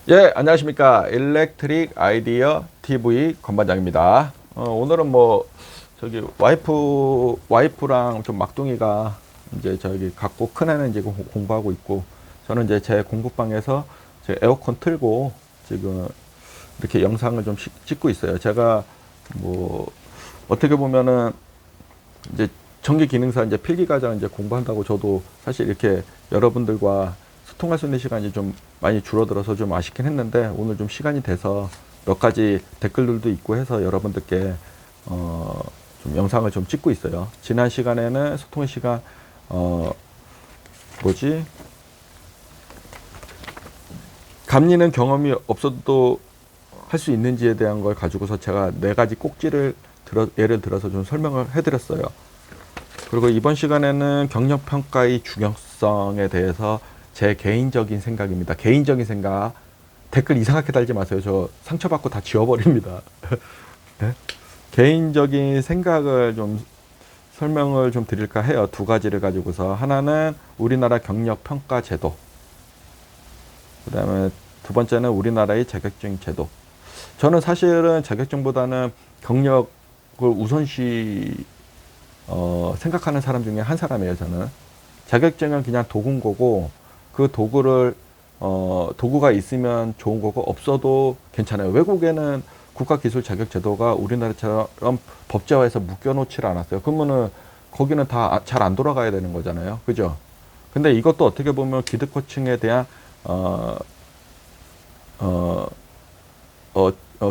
예, 안녕하십니까. 일렉트릭 아이디어 TV 건반장입니다. 오늘은 뭐, 와이프랑 좀 막둥이가 이제 갖고 큰애는 이제 공부하고 있고, 저는 이제 제 공부방에서 제 에어컨 틀고 지금 이렇게 영상을 좀 찍고 있어요. 제가 뭐, 어떻게 보면은 이제 전기 기능사 이제 필기과정 이제 공부한다고 저도 사실 이렇게 여러분들과 소통할 수 있는 시간이 좀 많이 줄어들어서 좀 아쉽긴 했는데 오늘 좀 시간이 돼서 몇 가지 댓글들도 있고 해서 여러분들께 좀 영상을 좀 찍고 있어요. 지난 시간에는 소통의 시간 어 뭐지 감리는 경험이 없어도 할 수 있는지에 대한 걸 가지고서 제가 네 가지 꼭지를 예를 들어서 좀 설명을 해드렸어요. 그리고 이번 시간에는 경력평가의 중요성에 대해서 제 개인적인 생각입니다. 개인적인 생각. 댓글 이상하게 달지 마세요. 저 상처받고 다 지워버립니다. 네? 개인적인 생각을 좀 설명을 좀 드릴까 해요. 두 가지를 가지고서. 하나는 우리나라 경력평가 제도. 그 다음에 두 번째는 우리나라의 자격증 제도. 저는 사실은 자격증보다는 경력을 우선시 생각하는 사람 중에 한 사람이에요, 저는. 자격증은 그냥 도구인 거고, 그 도구를, 도구가 있으면 좋은 거고, 없어도 괜찮아요. 외국에는 국가기술 자격제도가 우리나라처럼 법제화해서 묶여놓질 않았어요. 그러면은, 거기는 다 잘 안 돌아가야 되는 거잖아요. 그죠? 근데 이것도 어떻게 보면 기득권층에 대한, 어, 어,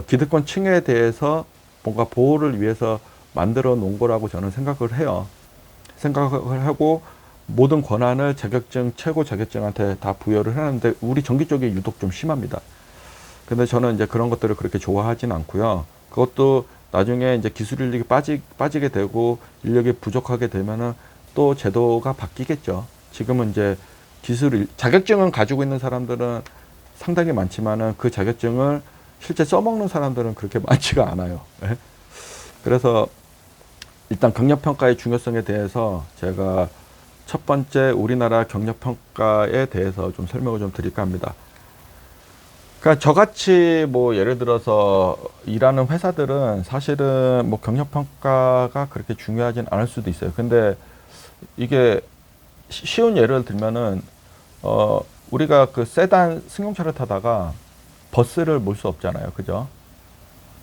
기득권층에 대해서 뭔가 보호를 위해서 만들어 놓은 거라고 저는 생각을 해요. 생각을 하고 모든 권한을 자격증, 최고 자격증한테 다 부여를 해놨는데 우리 전기 쪽이 유독 좀 심합니다. 근데 저는 이제 그런 것들을 그렇게 좋아하진 않고요. 그것도 나중에 이제 기술 인력이 빠지게 되고 인력이 부족하게 되면은 또 제도가 바뀌겠죠. 지금은 이제 자격증은 가지고 있는 사람들은 상당히 많지만은 그 자격증을 실제 써먹는 사람들은 그렇게 많지가 않아요. 예? 그래서 일단 경력평가의 중요성에 대해서 제가 첫 번째 우리나라 경력평가에 대해서 좀 설명을 좀 드릴까 합니다. 그러니까 저같이 뭐 예를 들어서 일하는 회사들은 사실은 뭐 경력평가가 그렇게 중요하진 않을 수도 있어요. 근데 이게 쉬운 예를 들면은 우리가 그 세단 승용차를 타다가 버스를 몰 수 없잖아요. 그죠?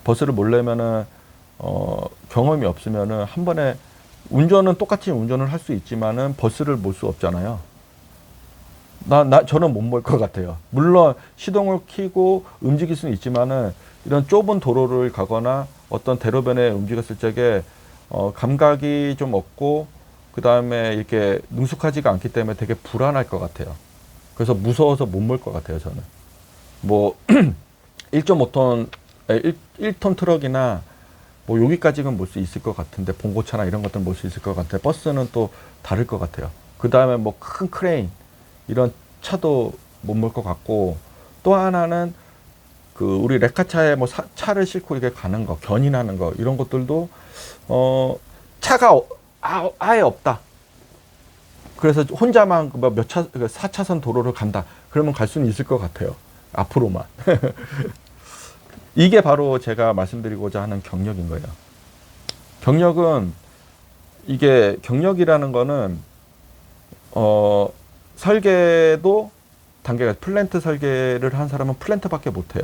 버스를 몰려면은 경험이 없으면은 한 번에 운전은 똑같이 운전을 할 수 있지만은 버스를 몰 수 없잖아요. 저는 못 몰 것 같아요. 물론 시동을 켜고 움직일 수는 있지만은 이런 좁은 도로를 가거나 어떤 대로변에 움직였을 적에 감각이 좀 없고 그 다음에 이렇게 능숙하지가 않기 때문에 되게 불안할 것 같아요. 그래서 무서워서 못 몰 것 같아요, 저는. 뭐 1.5톤, 1톤 트럭이나 뭐 여기까지는 몰 수 있을 것 같은데 봉고차나 이런 것들 몰 수 있을 것 같아요. 버스는 또 다를 것 같아요. 그 다음에 뭐 큰 크레인 이런 차도 못 몰 것 같고 또 하나는 그 우리 레카차에 뭐 차를 싣고 이렇게 가는 거 견인하는 거 이런 것들도 차가 아예 없다. 그래서 혼자만 몇 차, 4차선 도로를 간다. 그러면 갈 수는 있을 것 같아요. 앞으로만. 이게 바로 제가 말씀드리고자 하는 경력인 거예요. 경력은 이게 경력이라는 거는 설계도 단계가 플랜트 설계를 한 사람은 플랜트밖에 못해요.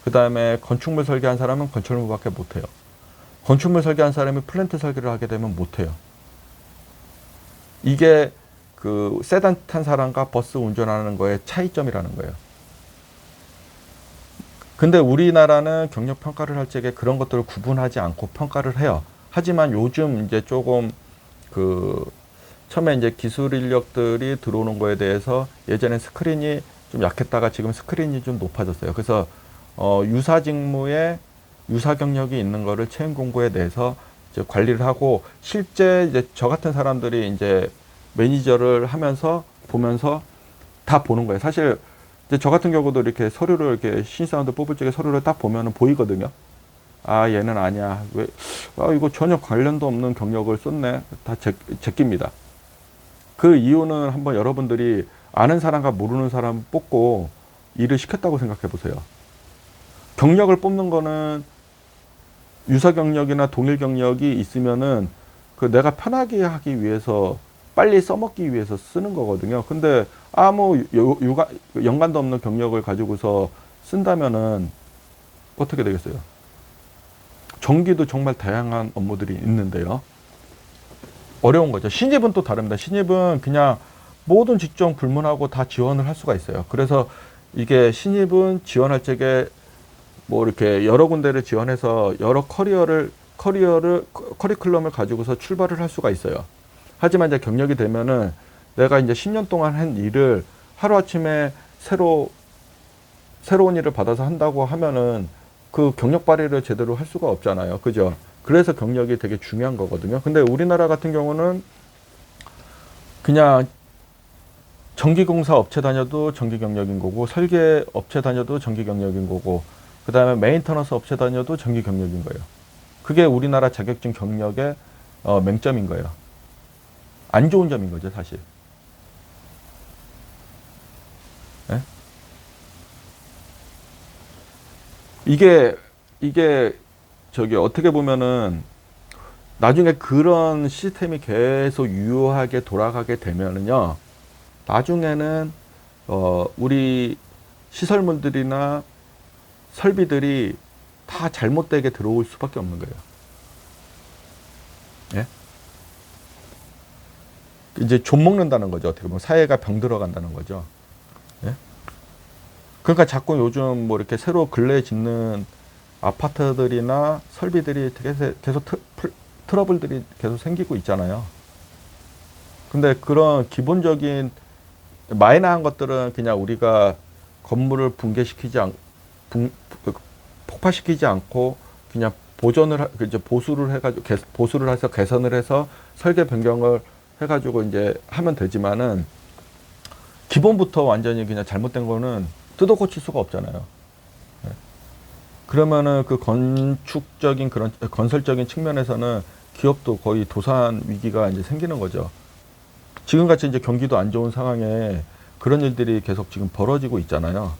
그 다음에 건축물 설계한 사람은 건축물밖에 못해요. 건축물 설계한 사람이 플랜트 설계를 하게 되면 못해요. 이게 그 세단 탄 사람과 버스 운전하는 거의 차이점이라는 거예요. 근데 우리나라는 경력 평가를 할 적에 그런 것들을 구분하지 않고 평가를 해요. 하지만 요즘 이제 조금 그 처음에 이제 기술 인력들이 들어오는 거에 대해서 예전에 스크린이 좀 약했다가 지금 스크린이 좀 높아졌어요. 그래서 유사 직무에 유사 경력이 있는 거를 채용 공고에 내서 이제 관리를 하고 실제 이제 저 같은 사람들이 이제 매니저를 하면서 보면서 다 보는 거예요. 사실 이제 저 같은 경우도 이렇게 서류를 이렇게 신입사원들 뽑을 적에 서류를 딱 보면은 보이거든요. 아, 얘는 아니야. 왜, 이거 전혀 관련도 없는 경력을 썼네. 다 제낍니다. 그 이유는 한번 여러분들이 아는 사람과 모르는 사람 뽑고 일을 시켰다고 생각해 보세요. 경력을 뽑는 거는 유사 경력이나 동일 경력이 있으면은 그 내가 편하게 하기 위해서 빨리 써먹기 위해서 쓰는 거거든요. 근데 아무 연관도 없는 경력을 가지고서 쓴다면은 어떻게 되겠어요? 전기도 정말 다양한 업무들이 있는데요. 어려운 거죠. 신입은 또 다릅니다. 신입은 그냥 모든 직종 불문하고 다 지원을 할 수가 있어요. 그래서 이게 신입은 지원할 적에 뭐 이렇게 여러 군데를 지원해서 여러 커리큘럼을 가지고서 출발을 할 수가 있어요. 하지만 이제 경력이 되면은 내가 이제 10년 동안 한 일을 하루아침에 새로운 일을 받아서 한다고 하면은 그 경력 발휘를 제대로 할 수가 없잖아요. 그죠? 그래서 경력이 되게 중요한 거거든요. 근데 우리나라 같은 경우는 그냥 전기공사 업체 다녀도 전기 경력인 거고, 설계 업체 다녀도 전기 경력인 거고, 그 다음에 메인터너스 업체 다녀도 전기 경력인 거예요. 그게 우리나라 자격증 경력의 맹점인 거예요. 안 좋은 점인 거죠, 사실. 네? 이게 저기 어떻게 보면은 나중에 그런 시스템이 계속 유효하게 돌아가게 되면은요, 나중에는 우리 시설물들이나 설비들이 다 잘못되게 들어올 수밖에 없는 거예요. 예? 이제 좀 먹는다는 거죠. 어떻게 보면 사회가 병들어간다는 거죠. 예? 그러니까 자꾸 요즘 뭐 이렇게 새로 근래 짓는 아파트들이나 설비들이 계속 트러블들이 계속 생기고 있잖아요. 근데 그런 기본적인 마이너한 것들은 그냥 우리가 건물을 폭파시키지 않고 그냥 이제 보수를 해서 개선을 해서 설계 변경을 해가지고 이제 하면 되지만은 기본부터 완전히 그냥 잘못된 거는 뜯어 고칠 수가 없잖아요. 그러면은 그 건축적인 그런 건설적인 측면에서는 기업도 거의 도산 위기가 이제 생기는 거죠. 지금같이 이제 경기도 안 좋은 상황에 그런 일들이 계속 지금 벌어지고 있잖아요.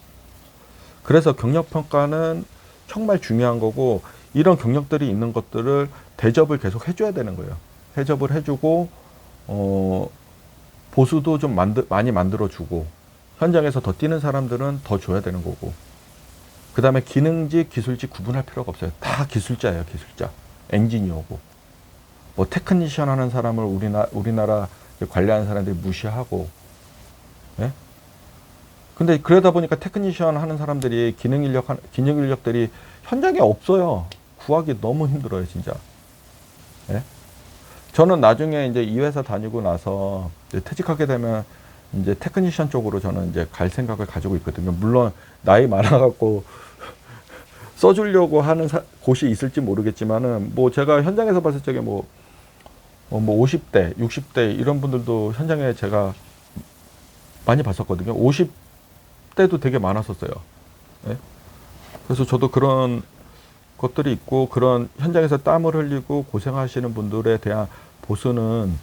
그래서 경력 평가는 정말 중요한 거고, 이런 경력들이 있는 것들을 대접을 계속 해줘야 되는 거예요. 대접을 해주고 보수도 좀 많이 만들어주고, 현장에서 더 뛰는 사람들은 더 줘야 되는 거고, 그 다음에 기능직, 기술직 구분할 필요가 없어요. 다 기술자예요, 기술자. 엔지니어고. 뭐 테크니션 하는 사람을 우리나라 관리하는 사람들이 무시하고, 예? 근데 그러다 보니까 테크니션 하는 사람들이 기능 인력들이 현장에 없어요. 구하기 너무 힘들어요, 진짜. 예? 저는 나중에 이제 이 회사 다니고 나서 이제 퇴직하게 되면 이제 테크니션 쪽으로 저는 이제 갈 생각을 가지고 있거든요. 물론 나이 많아갖고 써주려고 하는 곳이 있을지 모르겠지만은, 뭐 제가 현장에서 봤을 적에 뭐 50대, 60대 이런 분들도 현장에 제가 많이 봤었거든요. 50대도 되게 많았었어요. 예? 그래서 저도 그런 것들이 있고, 그런 현장에서 땀을 흘리고 고생하시는 분들에 대한 보수는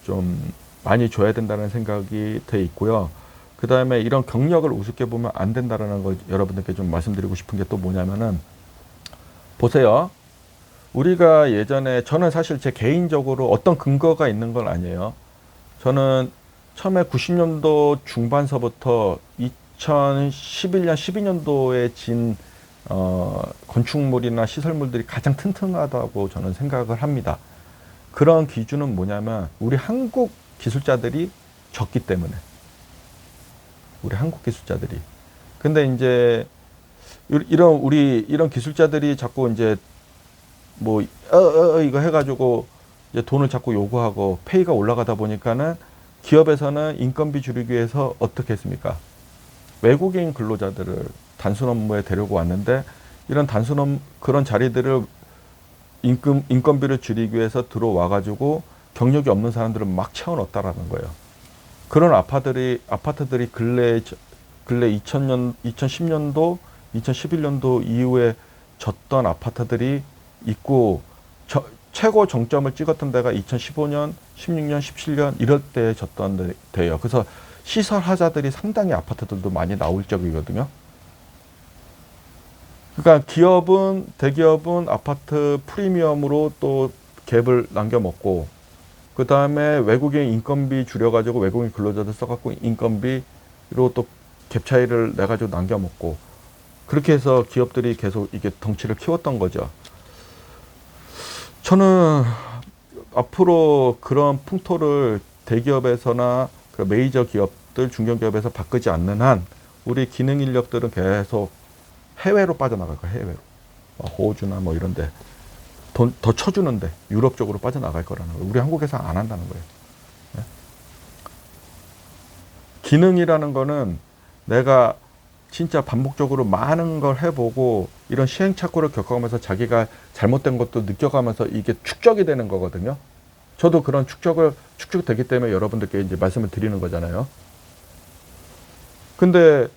좀 많이 줘야 된다는 생각이 돼 있고요. 그 다음에 이런 경력을 우습게 보면 안 된다는 거 여러분들께 좀 말씀드리고 싶은 게 또 뭐냐면은, 보세요. 우리가 예전에, 저는 사실 제 개인적으로 어떤 근거가 있는 건 아니에요. 저는 처음에 90년도 중반서부터 2011년, 12년도에 진 건축물이나 시설물들이 가장 튼튼하다고 저는 생각을 합니다. 그런 기준은 뭐냐면, 우리 한국 기술자들이 적기 때문에. 우리 한국 기술자들이. 근데 이제 이런 기술자들이 자꾸 이제 뭐 이거 해가지고 이제 돈을 자꾸 요구하고 페이가 올라가다 보니까는 기업에서는 인건비 줄이기 위해서 어떻게 했습니까? 외국인 근로자들을 단순 업무에 데리고 왔는데, 이런 그런 자리들을 인건비를 줄이기 위해서 들어와가지고 경력이 없는 사람들을 막 채워넣었다라는 거예요. 그런 아파트들이 근래 2010년도, 2011년도 이후에 졌던 아파트들이 있고, 최고 정점을 찍었던 데가 2015년, 16년, 17년 이럴 때 졌던 데예요. 그래서 시설 하자들이 상당히 아파트들도 많이 나올 적이거든요. 그러니까 기업은, 대기업은 아파트 프리미엄으로 또 갭을 남겨먹고, 그 다음에 외국인 인건비 줄여가지고 외국인 근로자들 써갖고 인건비로 또 갭 차이를 내가지고 남겨먹고, 그렇게 해서 기업들이 계속 이게 덩치를 키웠던 거죠. 저는 앞으로 그런 풍토를 대기업에서나 그 메이저 기업들, 중견기업에서 바꾸지 않는 한 우리 기능 인력들은 계속 해외로 빠져나갈 거예요. 해외로. 호주나 뭐 이런데 돈 더 쳐주는데 유럽 쪽으로 빠져나갈 거라는 거예요. 우리 한국에서 안 한다는 거예요. 네? 기능이라는 거는 내가 진짜 반복적으로 많은 걸 해보고 이런 시행착오를 겪어가면서 자기가 잘못된 것도 느껴가면서 이게 축적이 되는 거거든요. 저도 그런 축적되기 때문에 여러분들께 이제 말씀을 드리는 거잖아요. 근데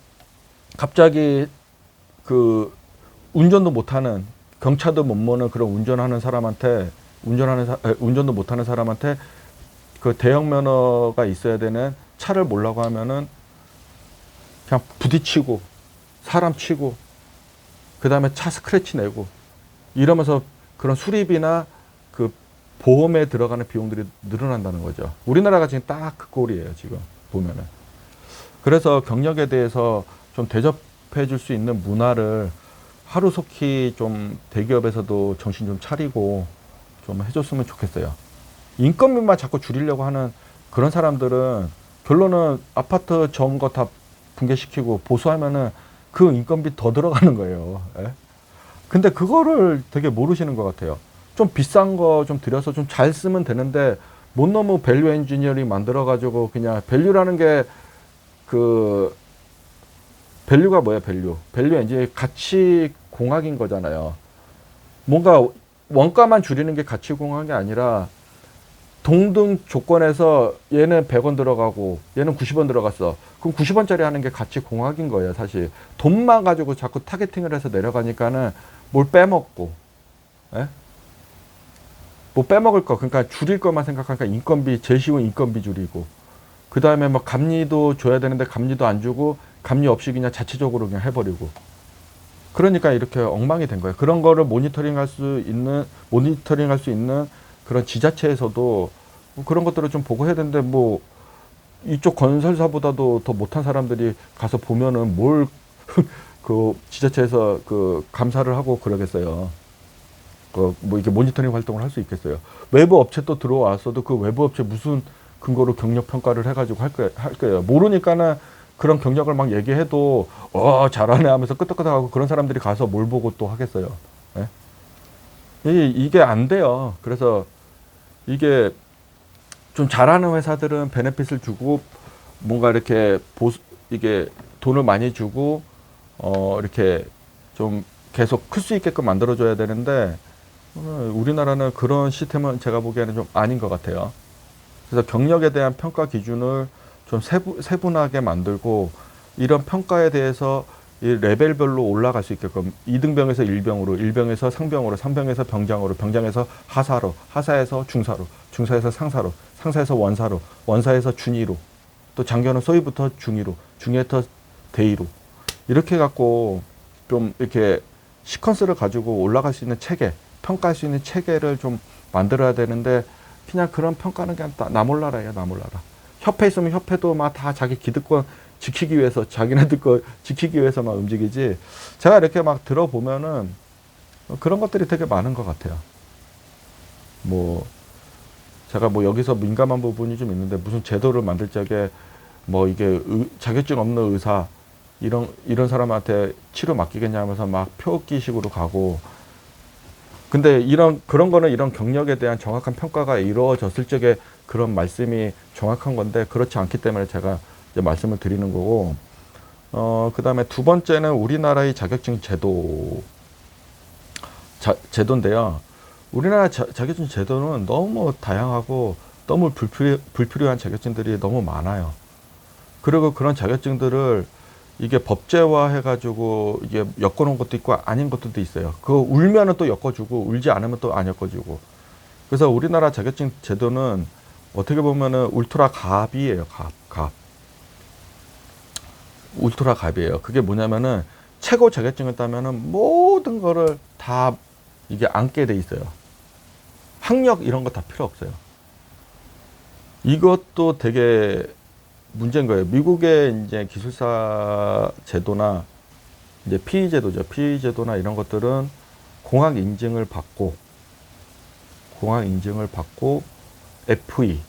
갑자기 그 운전도 못하는, 경차도 못 모는 그런 운전하는 사람한테, 운전도 못하는 사람한테 그 대형 면허가 있어야 되는 차를 몰라고 하면은 그냥 부딪히고 사람 치고 그 다음에 차 스크래치 내고 이러면서 그런 수리비나 그 보험에 들어가는 비용들이 늘어난다는 거죠. 우리나라가 지금 딱 그 꼴이에요. 지금 보면은. 그래서 경력에 대해서 좀 대접해 줄 수 있는 문화를 하루속히 좀 대기업에서도 정신 좀 차리고 좀 해줬으면 좋겠어요. 인건비만 자꾸 줄이려고 하는 그런 사람들은 결론은 아파트 좋은 거 다 붕괴시키고 보수하면은 그 인건비 더 들어가는 거예요. 예? 근데 그거를 되게 모르시는 것 같아요. 좀 비싼 거 좀 들여서 좀 잘 쓰면 되는데 못 너무 밸류 엔지니어링 만들어가지고 그냥 밸류라는 게 그 밸류가 뭐야 밸류? 밸류 엔지니어링 가치 공학인 거잖아요. 뭔가 원가만 줄이는 게 가치 공학이 아니라 동등 조건에서 얘는 100원 들어가고 얘는 90원 들어갔어. 그럼 90원짜리 하는 게 가치 공학인 거예요, 사실. 돈만 가지고 자꾸 타겟팅을 해서 내려가니까는 뭘 빼먹고, 예? 뭐 빼먹을 거, 그러니까 줄일 것만 생각하니까 인건비, 제일 쉬운 인건비 줄이고, 그 다음에 뭐 감리도 줘야 되는데 감리도 안 주고, 감리 없이 그냥 자체적으로 그냥 해버리고. 그러니까 이렇게 엉망이 된 거예요. 그런 거를 모니터링 할 수 있는 그런 지자체에서도 뭐 그런 것들을 좀 보고 해야 되는데, 뭐, 이쪽 건설사보다도 더 못한 사람들이 가서 보면은 뭘, 그, 지자체에서 그, 감사를 하고 그러겠어요. 그, 뭐, 이게 모니터링 활동을 할 수 있겠어요. 외부 업체 또 들어왔어도 그 외부 업체 무슨 근거로 경력 평가를 해가지고 할 거예요. 모르니까는 그런 경력을 막 얘기해도, 잘하네 하면서 끄덕끄덕하고 그런 사람들이 가서 뭘 보고 또 하겠어요. 예? 이게 안 돼요. 그래서 이게 좀 잘하는 회사들은 베네핏을 주고 뭔가 이렇게 이게 돈을 많이 주고 이렇게 좀 계속 클 수 있게끔 만들어줘야 되는데 우리나라는 그런 시스템은 제가 보기에는 좀 아닌 것 같아요. 그래서 경력에 대한 평가 기준을 좀 세분하게 만들고 이런 평가에 대해서 이 레벨별로 올라갈 수 있게끔 2등병에서 1병으로, 1병에서 상병으로, 3병에서 병장으로, 병장에서 하사로, 하사에서 중사로, 중사에서 상사로, 상사에서 원사로, 원사에서 준위로, 또 장교는 소위부터 중위로, 중위부터 대위로 이렇게 갖고 좀 이렇게 시퀀스를 가지고 올라갈 수 있는 체계, 평가할 수 있는 체계를 좀 만들어야 되는데 그냥 그런 평가는 그냥 나 몰라라예요, 나 몰라라. 협회 있으면 협회도 막 다 자기 기득권 지키기 위해서, 자기네들 거 지키기 위해서만 움직이지. 제가 이렇게 막 들어보면은 그런 것들이 되게 많은 것 같아요. 뭐, 제가 뭐 여기서 민감한 부분이 좀 있는데 무슨 제도를 만들 적에 뭐 이게 자격증 없는 의사, 이런 사람한테 치료 맡기겠냐 하면서 막 표기식으로 가고. 근데 그런 거는 이런 경력에 대한 정확한 평가가 이루어졌을 적에 그런 말씀이 정확한 건데 그렇지 않기 때문에 제가 이제 말씀을 드리는 거고, 그 다음에 두 번째는 우리나라의 자격증 제도인데요. 우리나라 자격증 제도는 너무 다양하고 너무 불필요한 자격증들이 너무 많아요. 그리고 그런 자격증들을 이게 법제화 해가지고 이게 엮어놓은 것도 있고 아닌 것도 있어요. 그거 울면은 또 엮어주고 울지 않으면 또 안 엮어주고. 그래서 우리나라 자격증 제도는 어떻게 보면은 울트라 갑이에요. 갑. 울트라 갑이에요. 그게 뭐냐면은 최고 자격증을 따면은 모든 거를 다 이게 안게 돼 있어요. 학력 이런 거 다 필요 없어요. 이것도 되게 문제인 거예요. 미국의 이제 기술사 제도나 이제 PE 제도죠. PE 제도나 이런 것들은 공학 인증을 받고 FE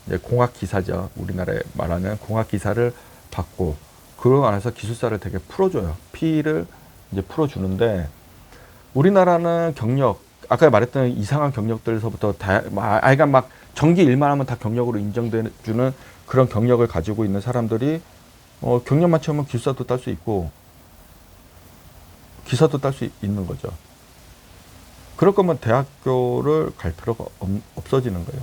이제 공학 기사죠. 우리나라에 말하는 공학 기사를 받고 그러고 안에서 기술사를 되게 풀어줘요. PE를 이제 풀어주는데 우리나라는 경력 아까 말했던 이상한 경력들에서부터 그러니까 막 전기 일만 하면 다 경력으로 인정되는 그런 경력을 가지고 있는 사람들이 경력만 채우면 기술사도 딸 수 있고 기사도 딸 수 있는 거죠. 그럴 거면 대학교를 갈 필요가 없어지는 거예요.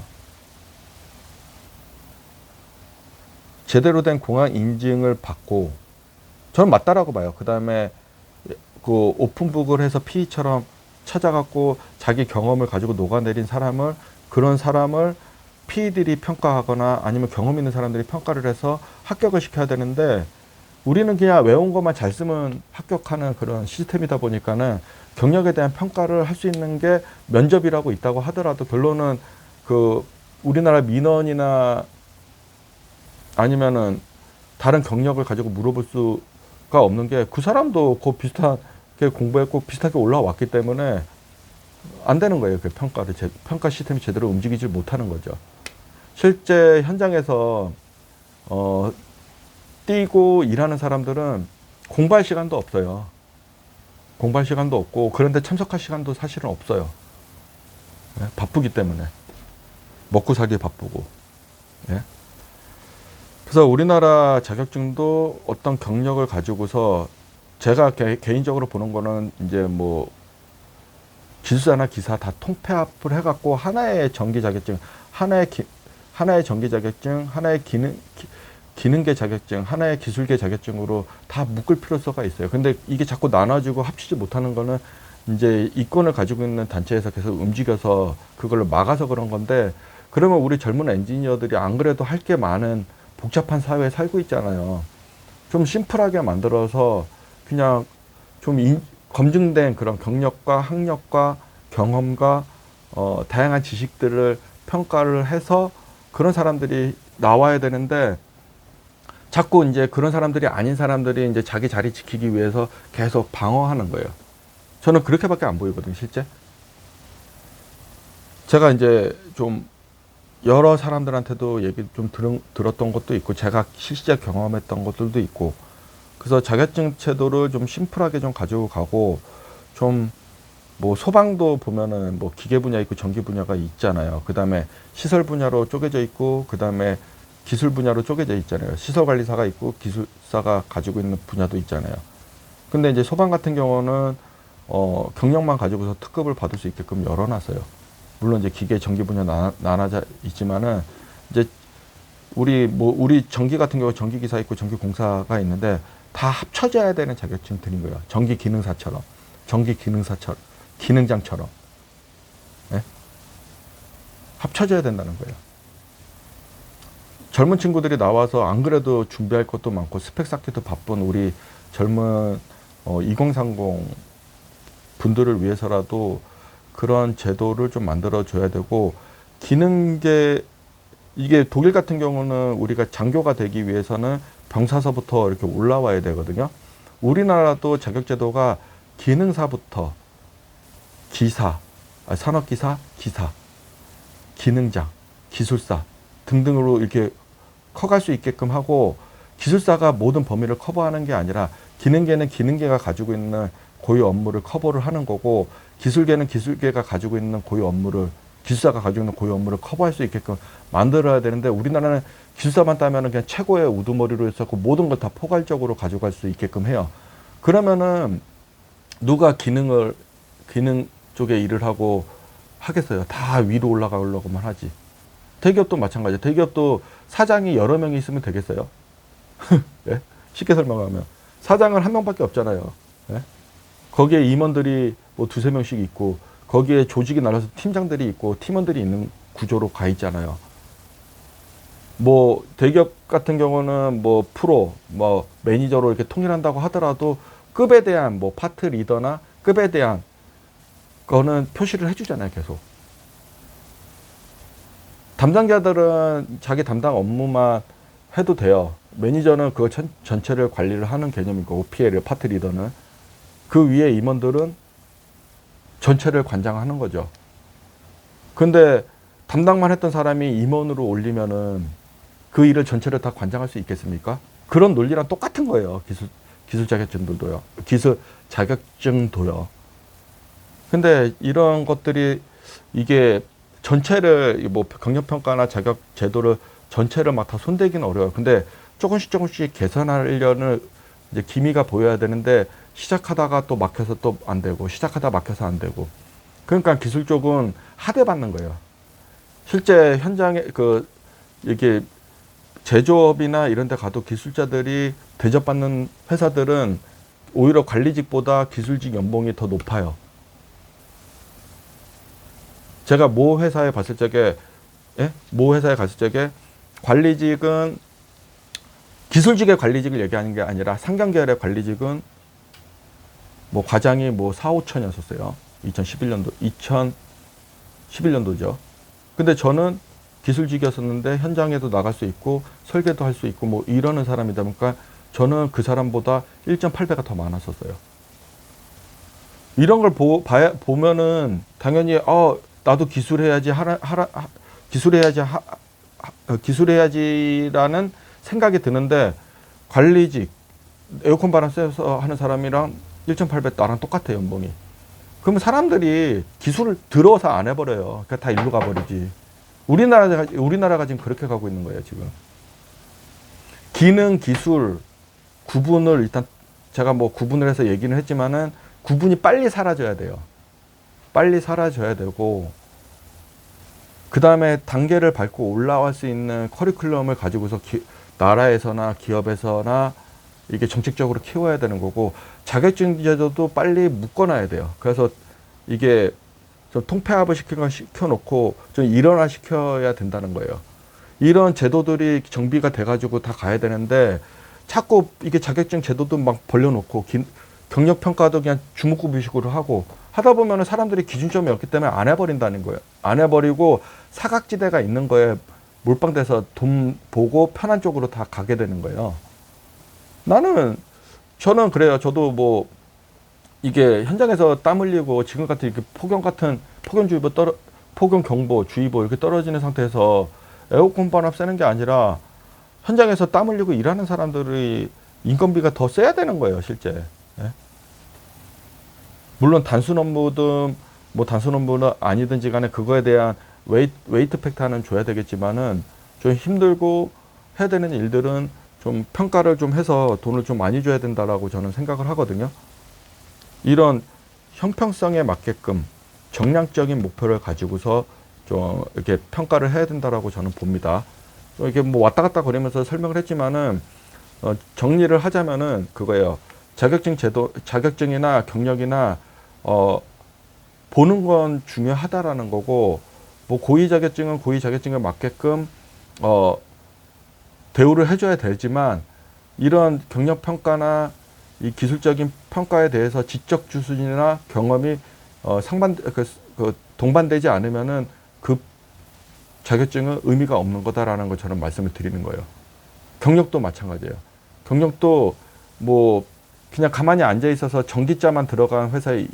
제대로 된 공학 인증을 받고 저는 맞다라고 봐요. 그 다음에 그 오픈북을 해서 PE처럼 찾아갖고 자기 경험을 가지고 녹아내린 그런 사람을 PE들이 평가하거나 아니면 경험 있는 사람들이 평가를 해서 합격을 시켜야 되는데 우리는 그냥 외운 것만 잘 쓰면 합격하는 그런 시스템이다 보니까는 경력에 대한 평가를 할 수 있는 게 면접이라고 있다고 하더라도 결론은 그 우리나라 민원이나 아니면은 다른 경력을 가지고 물어볼 수가 없는 게 그 사람도 그 비슷하게 공부했고 비슷하게 올라왔기 때문에 안 되는 거예요. 그 평가 시스템이 제대로 움직이질 못하는 거죠. 실제 현장에서 뛰고 일하는 사람들은 공부할 시간도 없어요. 공부할 시간도 없고 그런데 참석할 시간도 사실은 없어요. 예? 바쁘기 때문에 먹고 살기 바쁘고. 예? 그래서 우리나라 자격증도 어떤 경력을 가지고서 제가 개인적으로 보는 거는 이제 뭐 기술사나 기사 다 통폐합을 해갖고 하나의 전기 자격증, 하나의 전기 자격증, 하나의 기능계 자격증, 하나의 기술계 자격증으로 다 묶을 필요성가 있어요. 근데 이게 자꾸 나눠지고 합치지 못하는 거는 이제 이권을 가지고 있는 단체에서 계속 움직여서 그걸 막아서 그런 건데 그러면 우리 젊은 엔지니어들이 안 그래도 할 게 많은 복잡한 사회에 살고 있잖아요. 좀 심플하게 만들어서 그냥 좀 검증된 그런 경력과 학력과 경험과 다양한 지식들을 평가를 해서 그런 사람들이 나와야 되는데 자꾸 이제 그런 사람들이 아닌 사람들이 이제 자기 자리 지키기 위해서 계속 방어하는 거예요. 저는 그렇게밖에 안 보이거든요, 실제. 제가 이제 좀 여러 사람들한테도 얘기 좀 들었던 것도 있고 제가 실제 경험했던 것들도 있고 그래서 자격증 제도를 좀 심플하게 좀 가지고 가고 좀 뭐 소방도 보면은 뭐 기계 분야 있고 전기 분야가 있잖아요. 그 다음에 시설 분야로 쪼개져 있고 그 다음에 기술 분야로 쪼개져 있잖아요. 시설 관리사가 있고 기술사가 가지고 있는 분야도 있잖아요. 근데 이제 소방 같은 경우는 경력만 가지고서 특급을 받을 수 있게끔 열어놨어요. 물론 이제 기계 전기 분야 나눠져 있지만은 이제 우리 전기 같은 경우 전기 기사 있고 전기 공사가 있는데 다 합쳐져야 되는 자격증 드린 거예요. 전기 기능사처럼, 기능장처럼. 네? 합쳐져야 된다는 거예요. 젊은 친구들이 나와서 안 그래도 준비할 것도 많고 스펙 쌓기도 바쁜 우리 젊은 2030 분들을 위해서라도 그런 제도를 좀 만들어 줘야 되고 기능계 이게 독일 같은 경우는 우리가 장교가 되기 위해서는 병사서부터 이렇게 올라와야 되거든요. 우리나라도 자격제도가 기능사부터 기사, 산업기사, 기사, 기능장, 기술사 등등으로 이렇게 커갈 수 있게끔 하고 기술사가 모든 범위를 커버하는 게 아니라 기능계는 기능계가 가지고 있는 고유 업무를 커버를 하는 거고 기술계는 기술계가 가지고 있는 고유 업무를 기술사가 가지고 있는 고유 업무를 커버할 수 있게끔 만들어야 되는데 우리나라는 기술사만 따면은 그냥 최고의 우두머리로 해서 모든 걸 다 포괄적으로 가져갈 수 있게끔 해요. 그러면은 누가 기능 쪽에 일을 하고 하겠어요. 다 위로 올라가려고만 하지. 대기업도 마찬가지예요. 대기업도 사장이 여러 명이 있으면 되겠어요? 네? 쉽게 설명하면 사장은 한 명밖에 없잖아요. 네? 거기에 임원들이 뭐 두세 명씩 있고 거기에 조직이 나눠서 팀장들이 있고 팀원들이 있는 구조로 가 있잖아요. 뭐 대기업 같은 경우는 뭐 프로, 뭐 매니저로 이렇게 통일한다고 하더라도 급에 대한 뭐 파트 리더나 급에 대한 거는 표시를 해주잖아요, 계속. 담당자들은 자기 담당 업무만 해도 돼요. 매니저는 그거 전체를 관리를 하는 개념이고, PL을, 파트 리더는. 그 위에 임원들은 전체를 관장하는 거죠. 근데 담당만 했던 사람이 임원으로 올리면은 그 일을 전체를 다 관장할 수 있겠습니까? 그런 논리랑 똑같은 거예요. 기술 자격증들도요. 기술 자격증도요. 근데 이런 것들이 이게 전체를 뭐 경력평가나 자격 제도를 전체를 막 다 손대기는 어려워요. 근데 조금씩 개선하려는 이제 기미가 보여야 되는데 시작하다가 또 막혀서 또 안 되고 시작하다 막혀서 안 되고. 그러니까 기술 쪽은 하대받는 거예요. 실제 현장에 이게 제조업이나 이런 데 가도 기술자들이 대접받는 회사들은 오히려 관리직보다 기술직 연봉이 더 높아요. 제가 모 회사에 갔을 적에, 예? 모 회사에 갔을 적에 관리직은 기술직의 관리직을 얘기하는 게 아니라 상경계열의 관리직은 뭐 과장이 뭐 4, 5천이었었어요. 2011년도죠. 근데 저는 기술직이었었는데 현장에도 나갈 수 있고 설계도 할 수 있고 뭐 이러는 사람이다 보니까 저는 그 사람보다 1.8배가 더 많았었어요. 이런 걸 보면은 당연히 나도 기술해야지라는 생각이 드는데 관리직 에어컨 바람 쐬서 하는 사람이랑 1.8배 나랑 똑같아요, 연봉이. 그러면 사람들이 기술을 들어서 안 해버려요. 그냥 다 일로 가버리지. 우리나라가 지금 그렇게 가고 있는 거예요, 지금. 기능, 기술, 구분을 일단 제가 뭐 구분을 해서 얘기는 했지만은 구분이 빨리 사라져야 돼요. 빨리 사라져야 되고, 그 다음에 단계를 밟고 올라갈 수 있는 커리큘럼을 가지고서 나라에서나 기업에서나 이게 정책적으로 키워야 되는 거고, 자격증 제도도 빨리 묶어놔야 돼요. 그래서 이게 좀 통폐합을 시켜놓고 좀 일원화 시켜야 된다는 거예요. 이런 제도들이 정비가 돼가지고 다 가야 되는데 자꾸 이게 자격증 제도도 막 벌려놓고 경력평가도 그냥 주먹구비식으로 하고 하다 보면 사람들이 기준점이 없기 때문에 안 해버린다는 거예요. 안 해버리고 사각지대가 있는 거에 몰빵돼서 돈 보고 편한 쪽으로 다 가게 되는 거예요. 저는 그래요. 저도 뭐 이게 현장에서 땀 흘리고 지금 같은 이렇게 폭염경보 주의보 이렇게 떨어지는 상태에서 에어컨 바람 쐬는 게 아니라 현장에서 땀 흘리고 일하는 사람들이 인건비가 더 세야 되는 거예요, 실제. 예? 물론 단순 업무든 뭐 단순 업무는 아니든지 간에 그거에 대한 웨이트 팩터는 줘야 되겠지만은 좀 힘들고 해야 되는 일들은 좀 평가를 좀 해서 돈을 좀 많이 줘야 된다라고 저는 생각을 하거든요. 이런 형평성에 맞게끔 정량적인 목표를 가지고서 좀 이렇게 평가를 해야 된다라고 저는 봅니다. 이렇게 뭐 왔다 갔다 거리면서 설명을 했지만은 정리를 하자면은 그거예요. 자격증이나 경력이나 보는 건 중요하다라는 거고, 뭐 고위 자격증은 고위 자격증에 맞게끔 대우를 해줘야 되지만 이런 경력 평가나 이 기술적인 평가에 대해서 지적 수준이나 경험이 동반되지 않으면은 그 자격증은 의미가 없는 거다라는 걸 저는 말씀을 드리는 거예요. 경력도 마찬가지예요. 경력도 뭐 그냥 가만히 앉아 있어서 전기자만 들어간 회사에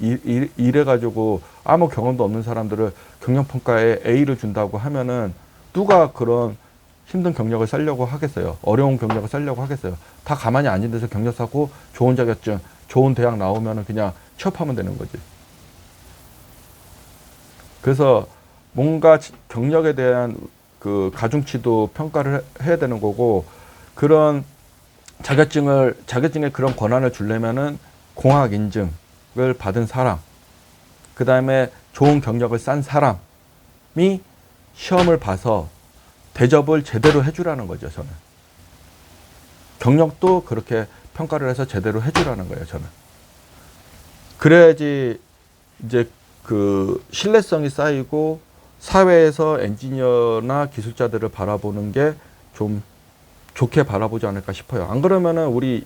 일해가지고 아무 경험도 없는 사람들을 경력평가에 A를 준다고 하면은 누가 그런 힘든 경력을 쌓려고 하겠어요. 어려운 경력을 쌓려고 하겠어요. 다 가만히 앉은 데서 경력 쌓고 좋은 자격증, 좋은 대학 나오면은 그냥 취업하면 되는 거지. 그래서 뭔가 경력에 대한 그 가중치도 평가를 해야 되는 거고, 그런 자격증에 그런 권한을 주려면은 공학 인증을 받은 사람, 그 다음에 좋은 경력을 쌓은 사람이 시험을 봐서 대접을 제대로 해주라는 거죠, 저는. 경력도 그렇게 평가를 해서 제대로 해주라는 거예요, 저는. 그래야지 이제 그 신뢰성이 쌓이고 사회에서 엔지니어나 기술자들을 바라보는 게 좀 좋게 바라보지 않을까 싶어요. 안 그러면은 우리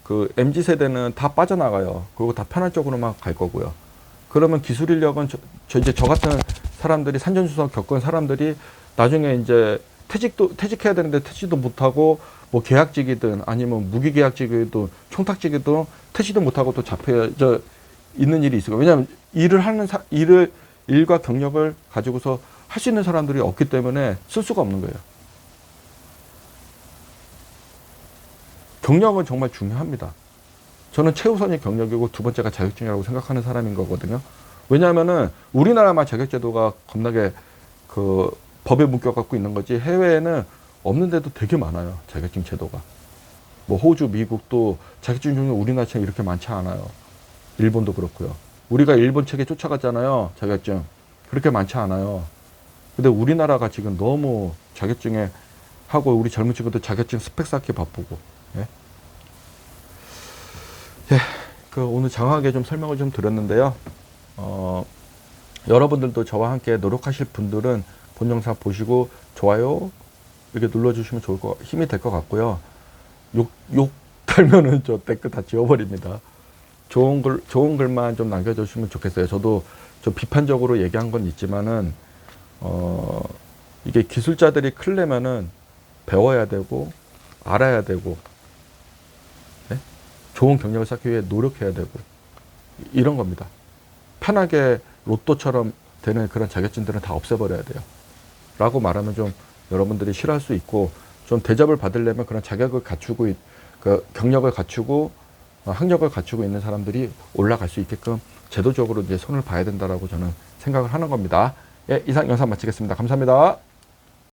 그 MZ 세대는 다 빠져나가요. 그리고 다 편한 쪽으로만 갈 거고요. 그러면 기술 인력은 이제 저 같은 사람들이 산전수전 겪은 사람들이 나중에 이제 퇴직해야 되는데 퇴직도 못하고 뭐 계약직이든 아니면 무기계약직이든 총탁직이든 퇴직도 못하고 또 잡혀져 있는 일이 있어요. 왜냐하면 일과 경력을 가지고서 할 수 있는 사람들이 없기 때문에 쓸 수가 없는 거예요. 경력은 정말 중요합니다. 저는 최우선이 경력이고 두 번째가 자격증이라고 생각하는 사람인 거거든요. 왜냐하면은 우리나라만 자격제도가 겁나게 그 법에 묶여갖고 있는 거지 해외에는 없는데도 되게 많아요. 자격증 제도가. 뭐 호주, 미국도 자격증 종류 우리나라처럼 이렇게 많지 않아요. 일본도 그렇고요. 우리가 일본 책에 쫓아갔잖아요. 자격증. 그렇게 많지 않아요. 근데 우리나라가 지금 너무 자격증에 하고 우리 젊은 친구들 자격증 스펙 쌓기 바쁘고. 예? 예, 그 오늘 장황하게 좀 설명을 좀 드렸는데요. 여러분들도 저와 함께 노력하실 분들은 본 영상 보시고 좋아요 이렇게 눌러주시면 힘이 될 것 같고요. 욕 달면은 저 댓글 다 지워버립니다. 좋은 글만 좀 남겨주시면 좋겠어요. 저도 좀 비판적으로 얘기한 건 있지만은, 이게 기술자들이 크려면은 배워야 되고, 알아야 되고, 네? 좋은 경력을 쌓기 위해 노력해야 되고, 이런 겁니다. 편하게 로또처럼 되는 그런 자격증들은 다 없애버려야 돼요. 라고 말하면 좀 여러분들이 싫어할 수 있고, 좀 대접을 받으려면 그런 자격을 갖추고, 그 경력을 갖추고, 학력을 갖추고 있는 사람들이 올라갈 수 있게끔 제도적으로 이제 손을 봐야 된다라고 저는 생각을 하는 겁니다. 예, 이상 영상 마치겠습니다. 감사합니다.